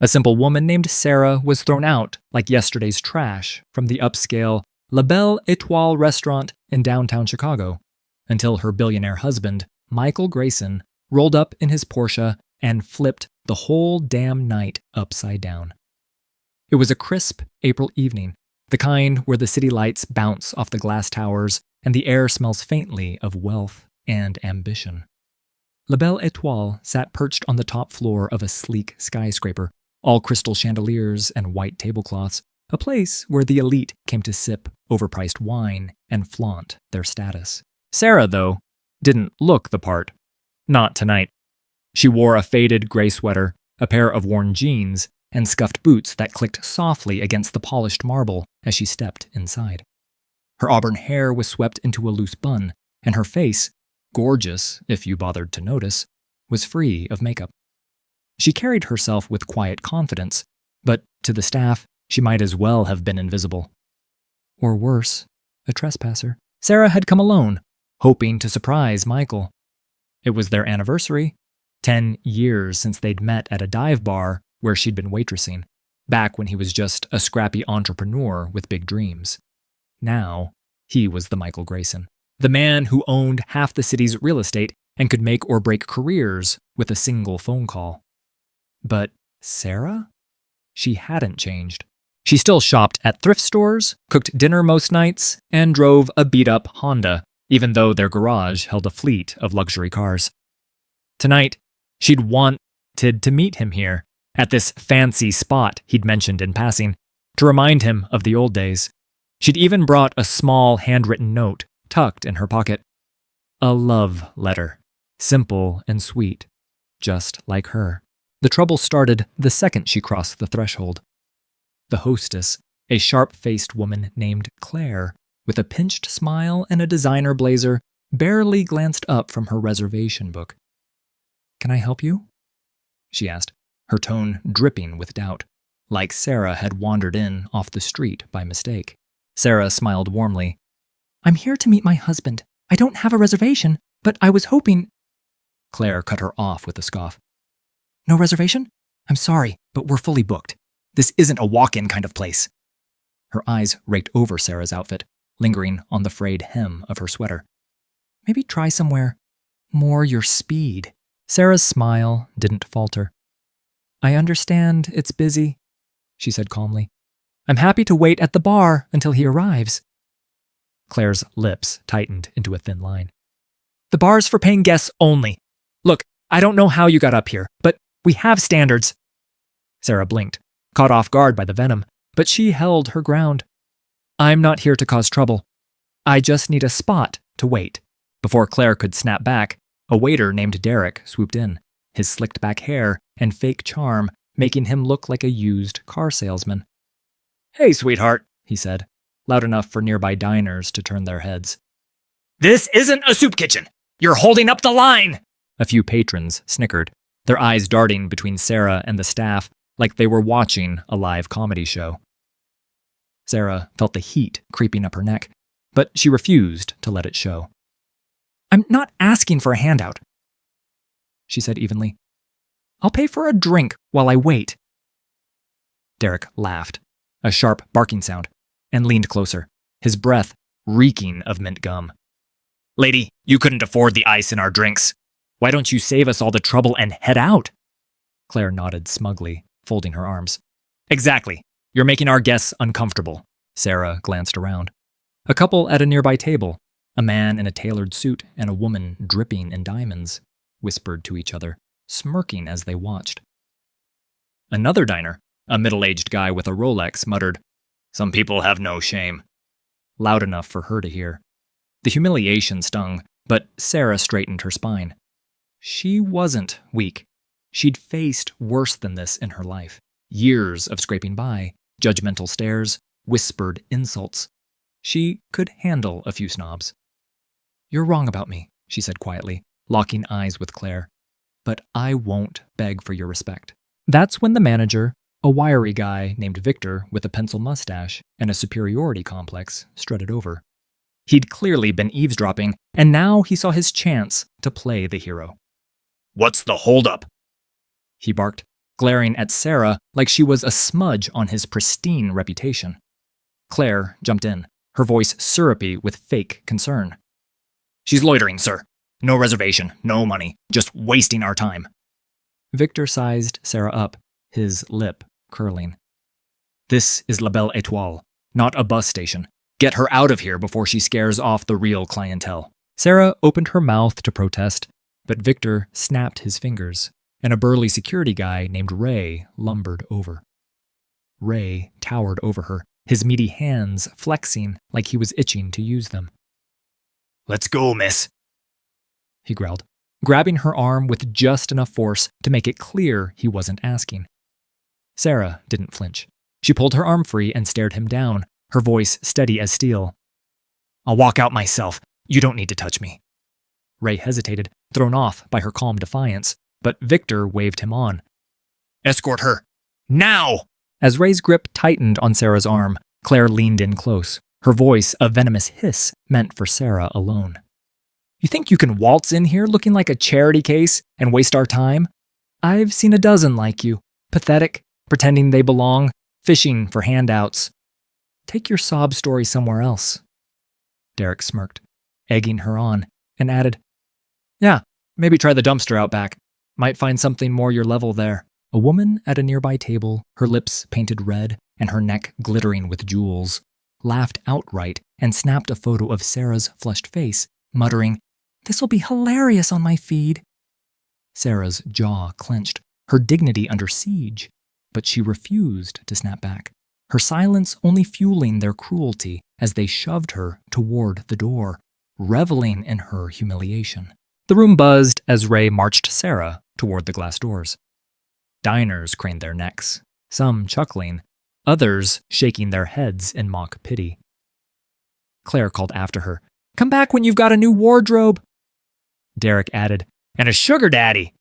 A simple woman named Sarah was thrown out like yesterday's trash from the upscale La Belle Étoile restaurant in downtown Chicago, until her billionaire husband, Michael Grayson, rolled up in his Porsche and flipped the whole damn night upside down. It was a crisp April evening, the kind where the city lights bounce off the glass towers and the air smells faintly of wealth and ambition. La Belle Étoile sat perched on the top floor of a sleek skyscraper, all crystal chandeliers and white tablecloths, a place where the elite came to sip overpriced wine and flaunt their status. Sarah, though, didn't look the part. Not tonight. She wore a faded gray sweater, a pair of worn jeans, and scuffed boots that clicked softly against the polished marble as she stepped inside. Her auburn hair was swept into a loose bun, and her face, gorgeous if you bothered to notice, was free of makeup. She carried herself with quiet confidence, but to the staff, she might as well have been invisible. Or worse, a trespasser. Sarah had come alone, hoping to surprise Michael. It was their anniversary, 10 years since they'd met at a dive bar where she'd been waitressing, back when he was just a scrappy entrepreneur with big dreams. Now, he was the Michael Grayson, the man who owned half the city's real estate and could make or break careers with a single phone call. But Sarah? She hadn't changed. She still shopped at thrift stores, cooked dinner most nights, and drove a beat-up Honda, even though their garage held a fleet of luxury cars. Tonight, she'd wanted to meet him here, at this fancy spot he'd mentioned in passing, to remind him of the old days. She'd even brought a small handwritten note tucked in her pocket. A love letter, simple and sweet, just like her. The trouble started the second she crossed the threshold. The hostess, a sharp-faced woman named Claire, with a pinched smile and a designer blazer, barely glanced up from her reservation book. "Can I help you?" she asked, her tone dripping with doubt, like Sarah had wandered in off the street by mistake. Sarah smiled warmly. "I'm here to meet my husband. I don't have a reservation, but I was hoping—" Claire cut her off with a scoff. "No reservation? I'm sorry, but we're fully booked. This isn't a walk-in kind of place." Her eyes raked over Sarah's outfit, lingering on the frayed hem of her sweater. "Maybe try somewhere more your speed." Sarah's smile didn't falter. "I understand it's busy," she said calmly. "I'm happy to wait at the bar until he arrives." Claire's lips tightened into a thin line. "The bar's for paying guests only. Look, I don't know how you got up here, but we have standards." Sarah blinked, caught off guard by the venom, but she held her ground. "I'm not here to cause trouble. I just need a spot to wait." Before Claire could snap back, a waiter named Derek swooped in, his slicked-back hair and fake charm making him look like a used car salesman. "Hey, sweetheart," he said, loud enough for nearby diners to turn their heads. "This isn't a soup kitchen! You're holding up the line!" A few patrons snickered, their eyes darting between Sarah and the staff like they were watching a live comedy show. Sarah felt the heat creeping up her neck, but she refused to let it show. "I'm not asking for a handout," she said evenly. "I'll pay for a drink while I wait." Derek laughed, a sharp barking sound, and leaned closer, his breath reeking of mint gum. "Lady, you couldn't afford the ice in our drinks. Why don't you save us all the trouble and head out?" Claire nodded smugly, folding her arms. "Exactly. You're making our guests uncomfortable." Sarah glanced around. A couple at a nearby table, a man in a tailored suit and a woman dripping in diamonds, whispered to each other, smirking as they watched. Another diner, a middle-aged guy with a Rolex, muttered, "Some people have no shame," loud enough for her to hear. The humiliation stung, but Sarah straightened her spine. She wasn't weak. She'd faced worse than this in her life. Years of scraping by, judgmental stares, whispered insults. She could handle a few snobs. "You're wrong about me," she said quietly, locking eyes with Claire. "But I won't beg for your respect." That's when the manager, a wiry guy named Victor with a pencil mustache and a superiority complex, strutted over. He'd clearly been eavesdropping, and now he saw his chance to play the hero. "What's the holdup?" he barked, glaring at Sarah like she was a smudge on his pristine reputation. Claire jumped in, her voice syrupy with fake concern. "She's loitering, sir. No reservation, no money, just wasting our time." Victor sized Sarah up, his lip curling. "This is La Belle Étoile, not a bus station. Get her out of here before she scares off the real clientele." Sarah opened her mouth to protest, but Victor snapped his fingers, and a burly security guy named Ray lumbered over. Ray towered over her, his meaty hands flexing like he was itching to use them. "Let's go, miss," he growled, grabbing her arm with just enough force to make it clear he wasn't asking. Sarah didn't flinch. She pulled her arm free and stared him down, her voice steady as steel. "I'll walk out myself. You don't need to touch me." Ray hesitated, thrown off by her calm defiance, but Victor waved him on. "Escort her. Now!" As Ray's grip tightened on Sarah's arm, Claire leaned in close, her voice a venomous hiss meant for Sarah alone. "You think you can waltz in here looking like a charity case and waste our time? I've seen a dozen like you, pathetic, pretending they belong, fishing for handouts. Take your sob story somewhere else." Derek smirked, egging her on, and added, "Yeah, maybe try the dumpster out back. Might find something more your level there." A woman at a nearby table, her lips painted red and her neck glittering with jewels, laughed outright and snapped a photo of Sarah's flushed face, muttering, "This'll be hilarious on my feed." Sarah's jaw clenched, her dignity under siege, but she refused to snap back, her silence only fueling their cruelty as they shoved her toward the door, reveling in her humiliation. The room buzzed as Ray marched Sarah toward the glass doors. Diners craned their necks, some chuckling, others shaking their heads in mock pity. Claire called after her, "Come back when you've got a new wardrobe." Derek added, "And a sugar daddy."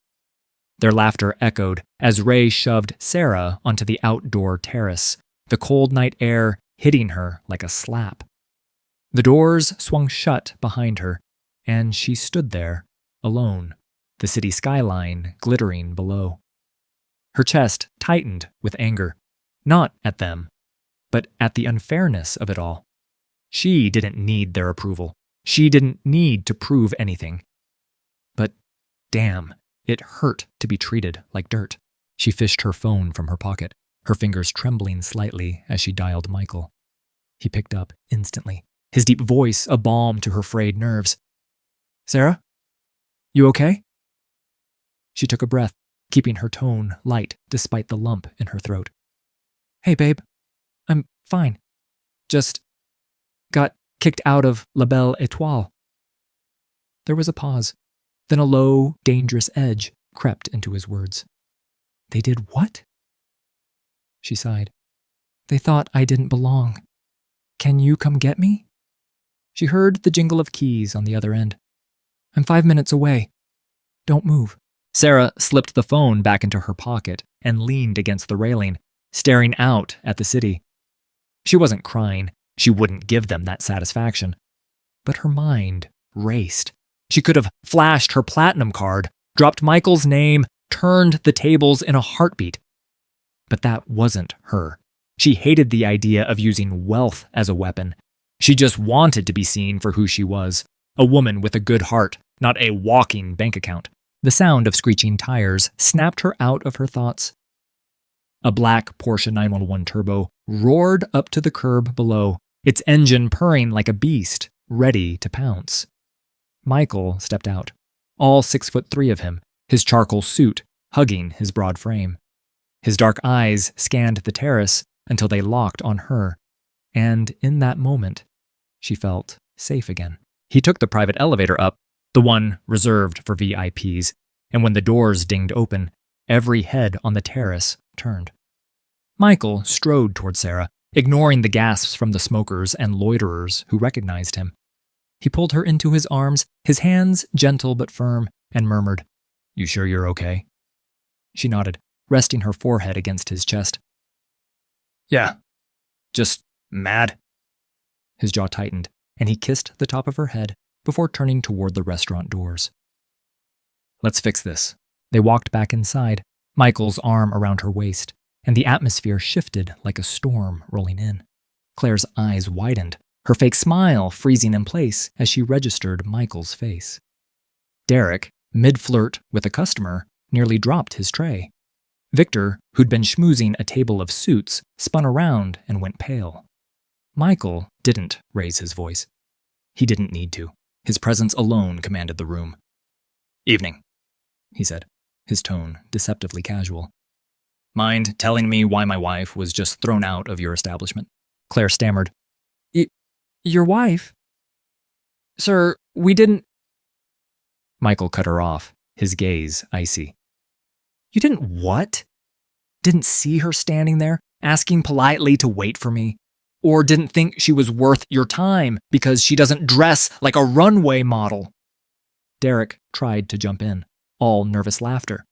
Their laughter echoed as Ray shoved Sarah onto the outdoor terrace, the cold night air hitting her like a slap. The doors swung shut behind her, and she stood there, alone, the city skyline glittering below. Her chest tightened with anger, not at them, but at the unfairness of it all. She didn't need their approval. She didn't need to prove anything. But damn, it hurt to be treated like dirt. She fished her phone from her pocket, her fingers trembling slightly as she dialed Michael. He picked up instantly, his deep voice a balm to her frayed nerves. "Sarah? You okay?" She took a breath, keeping her tone light despite the lump in her throat. "Hey, babe. I'm fine. Just got kicked out of La Belle Étoile." There was a pause. Then a low, dangerous edge crept into his words. "They did what?" She sighed. "They thought I didn't belong. Can you come get me?" She heard the jingle of keys on the other end. "I'm 5 minutes away. Don't move." Sarah slipped the phone back into her pocket and leaned against the railing, staring out at the city. She wasn't crying. She wouldn't give them that satisfaction. But her mind raced. She could have flashed her platinum card, dropped Michael's name, turned the tables in a heartbeat. But that wasn't her. She hated the idea of using wealth as a weapon. She just wanted to be seen for who she was, a woman with a good heart, not a walking bank account. The sound of screeching tires snapped her out of her thoughts. A black Porsche 911 Turbo roared up to the curb below, its engine purring like a beast, ready to pounce. Michael stepped out, all 6'3" of him, his charcoal suit hugging his broad frame. His dark eyes scanned the terrace until they locked on her, and in that moment, she felt safe again. He took the private elevator up, the one reserved for VIPs, and when the doors dinged open, every head on the terrace turned. Michael strode toward Sarah, ignoring the gasps from the smokers and loiterers who recognized him. He pulled her into his arms, his hands gentle but firm, and murmured, "You sure you're okay?" She nodded, resting her forehead against his chest. "Yeah, just mad." His jaw tightened, and he kissed the top of her head before turning toward the restaurant doors. "Let's fix this." They walked back inside, Michael's arm around her waist, and the atmosphere shifted like a storm rolling in. Claire's eyes widened, her fake smile freezing in place as she registered Michael's face. Derek, mid-flirt with a customer, nearly dropped his tray. Victor, who'd been schmoozing a table of suits, spun around and went pale. Michael didn't raise his voice. He didn't need to. His presence alone commanded the room. "Evening," he said, his tone deceptively casual. "Mind telling me why my wife was just thrown out of your establishment?" Claire stammered. Your wife? Sir, we didn't... Michael cut her off, his gaze icy. You didn't what? Didn't see her standing there, asking politely to wait for me? Or didn't think she was worth your time because she doesn't dress like a runway model? Derek tried to jump in, all nervous laughter.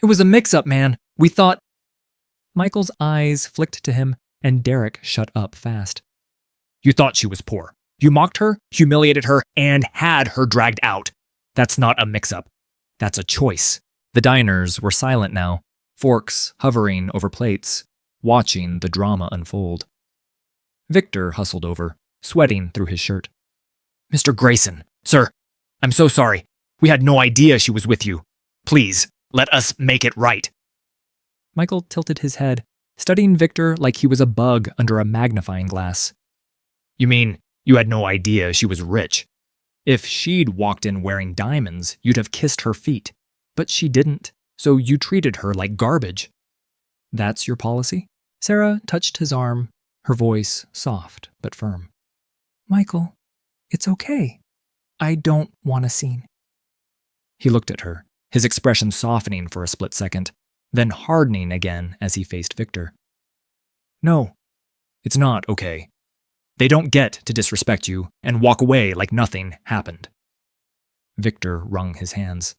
It was a mix-up, man. We thought... Michael's eyes flicked to him, and Derek shut up fast. You thought she was poor. You mocked her, humiliated her, and had her dragged out. That's not a mix-up. That's a choice. The diners were silent now, forks hovering over plates, watching the drama unfold. Victor hustled over, sweating through his shirt. Mr. Grayson, sir, I'm so sorry. We had no idea she was with you. Please, let us make it right. Michael tilted his head, studying Victor like he was a bug under a magnifying glass. You mean you had no idea she was rich? If she'd walked in wearing diamonds, you'd have kissed her feet. But she didn't, so you treated her like garbage. That's your policy? Sarah touched his arm, her voice soft but firm. Michael, it's okay. I don't want a scene. He looked at her, his expression softening for a split second, then hardening again as he faced Victor. No, it's not okay. They don't get to disrespect you and walk away like nothing happened. Victor wrung his hands.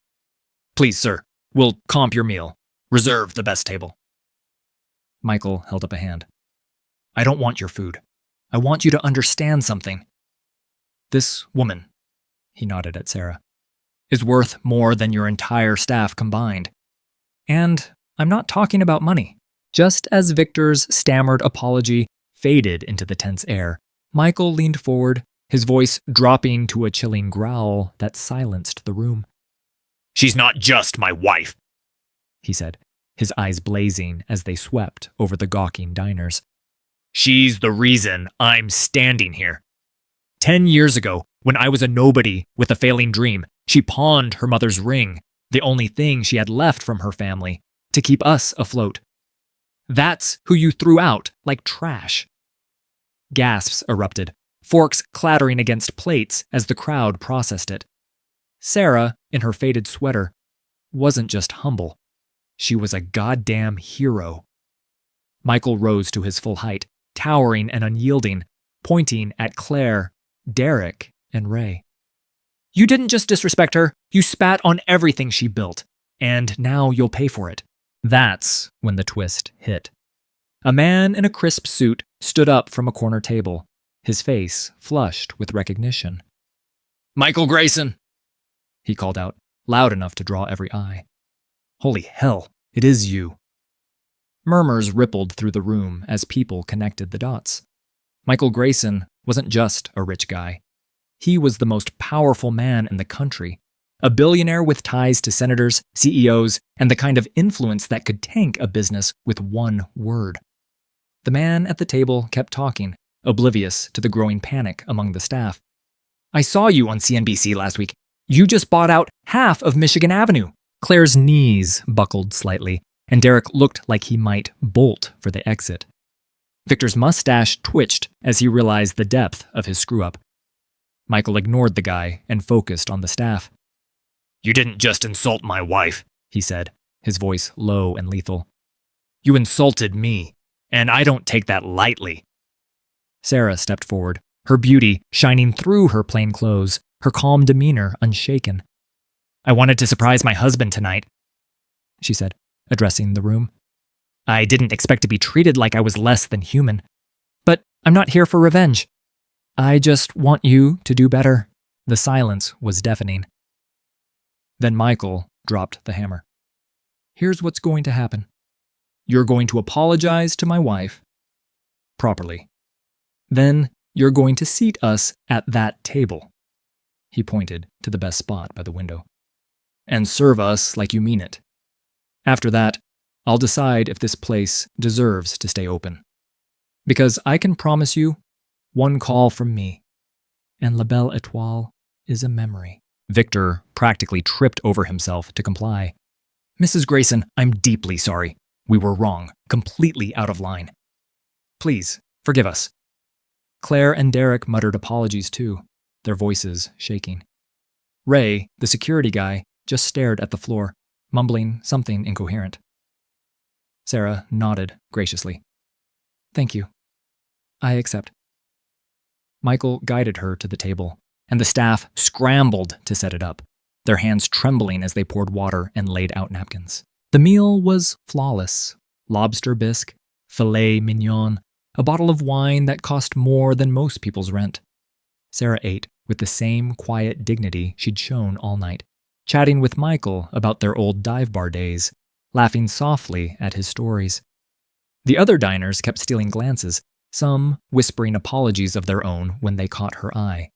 Please, sir, we'll comp your meal. Reserve the best table. Michael held up a hand. I don't want your food. I want you to understand something. This woman, he nodded at Sarah, is worth more than your entire staff combined. And I'm not talking about money. Just as Victor's stammered apology faded into the tense air, Michael leaned forward, his voice dropping to a chilling growl that silenced the room. She's not just my wife, he said, his eyes blazing as they swept over the gawking diners. She's the reason I'm standing here. 10 years ago, when I was a nobody with a failing dream, she pawned her mother's ring, the only thing she had left from her family, to keep us afloat. That's who you threw out like trash. Gasps erupted, forks clattering against plates as the crowd processed it. Sarah, in her faded sweater, wasn't just humble. She was a goddamn hero. Michael rose to his full height, towering and unyielding, pointing at Claire, Derek, and Ray. You didn't just disrespect her, you spat on everything she built, and now you'll pay for it. That's when the twist hit. A man in a crisp suit stood up from a corner table, his face flushed with recognition. Michael Grayson, he called out, loud enough to draw every eye. Holy hell, it is you. Murmurs rippled through the room as people connected the dots. Michael Grayson wasn't just a rich guy. He was the most powerful man in the country, a billionaire with ties to senators, CEOs, and the kind of influence that could tank a business with one word. The man at the table kept talking, oblivious to the growing panic among the staff. I saw you on CNBC last week. You just bought out half of Michigan Avenue. Claire's knees buckled slightly, and Derek looked like he might bolt for the exit. Victor's mustache twitched as he realized the depth of his screw-up. Michael ignored the guy and focused on the staff. You didn't just insult my wife, he said, his voice low and lethal. You insulted me, and I don't take that lightly. Sarah stepped forward, her beauty shining through her plain clothes, her calm demeanor unshaken. I wanted to surprise my husband tonight, she said, addressing the room. I didn't expect to be treated like I was less than human. But I'm not here for revenge. I just want you to do better. The silence was deafening. Then Michael dropped the hammer. Here's what's going to happen. You're going to apologize to my wife. Properly. Then you're going to seat us at that table. He pointed to the best spot by the window. And serve us like you mean it. After that, I'll decide if this place deserves to stay open. Because I can promise you, one call from me, and La Belle Étoile is a memory. Victor practically tripped over himself to comply. Mrs. Grayson, I'm deeply sorry. We were wrong, completely out of line. Please, forgive us. Claire and Derek muttered apologies too, their voices shaking. Ray, the security guy, just stared at the floor, mumbling something incoherent. Sarah nodded graciously. Thank you. I accept. Michael guided her to the table, and the staff scrambled to set it up, their hands trembling as they poured water and laid out napkins. The meal was flawless. Lobster bisque, filet mignon, a bottle of wine that cost more than most people's rent. Sarah ate with the same quiet dignity she'd shown all night, chatting with Michael about their old dive bar days, laughing softly at his stories. The other diners kept stealing glances, some whispering apologies of their own when they caught her eye.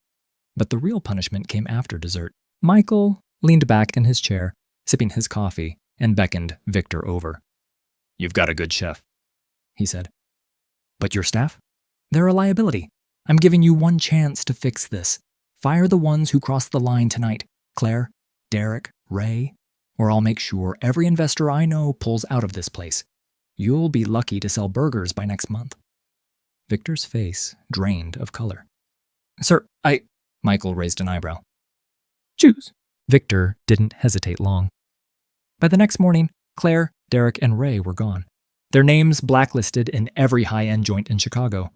But the real punishment came after dessert. Michael leaned back in his chair, sipping his coffee, and beckoned Victor over. You've got a good chef, he said. But your staff? They're a liability. I'm giving you one chance to fix this. Fire the ones who crossed the line tonight. Claire, Derek, Ray, or I'll make sure every investor I know pulls out of this place. You'll be lucky to sell burgers by next month. Victor's face drained of color. Sir, Michael raised an eyebrow. Choose. Victor didn't hesitate long. By the next morning, Claire, Derek, and Ray were gone, their names blacklisted in every high-end joint in Chicago.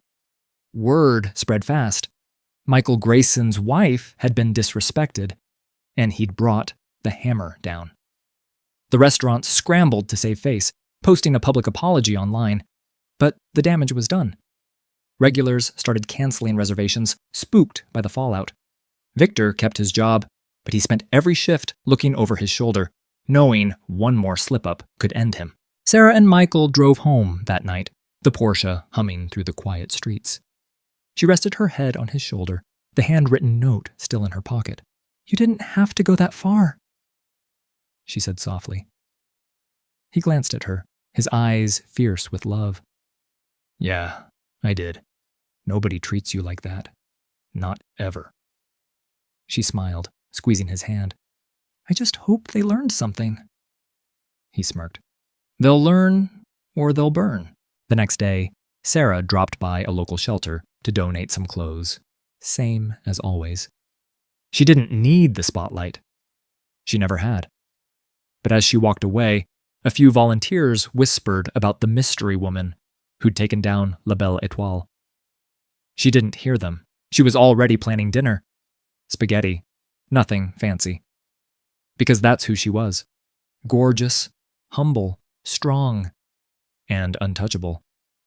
Word spread fast. Michael Grayson's wife had been disrespected, and he'd brought the hammer down. The restaurant scrambled to save face, posting a public apology online, but the damage was done. Regulars started canceling reservations, spooked by the fallout. Victor kept his job, but he spent every shift looking over his shoulder, knowing one more slip-up could end him. Sarah and Michael drove home that night, the Porsche humming through the quiet streets. She rested her head on his shoulder, the handwritten note still in her pocket. You didn't have to go that far, she said softly. He glanced at her, his eyes fierce with love. Yeah, I did. Nobody treats you like that. Not ever. She smiled, squeezing his hand. I just hope they learned something. He smirked. They'll learn, or they'll burn. The next day, Sarah dropped by a local shelter to donate some clothes. Same as always. She didn't need the spotlight. She never had. But as she walked away, a few volunteers whispered about the mystery woman who'd taken down La Belle Étoile. She didn't hear them. She was already planning dinner. Spaghetti. Nothing fancy. Because that's who she was. Gorgeous, humble, strong, and untouchable.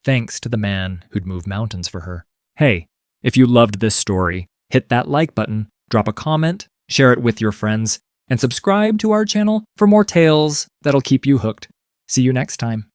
Thanks to the man who'd move mountains for her. Hey, if you loved this story, hit that like button, drop a comment, share it with your friends, and subscribe to our channel for more tales that'll keep you hooked. See you next time.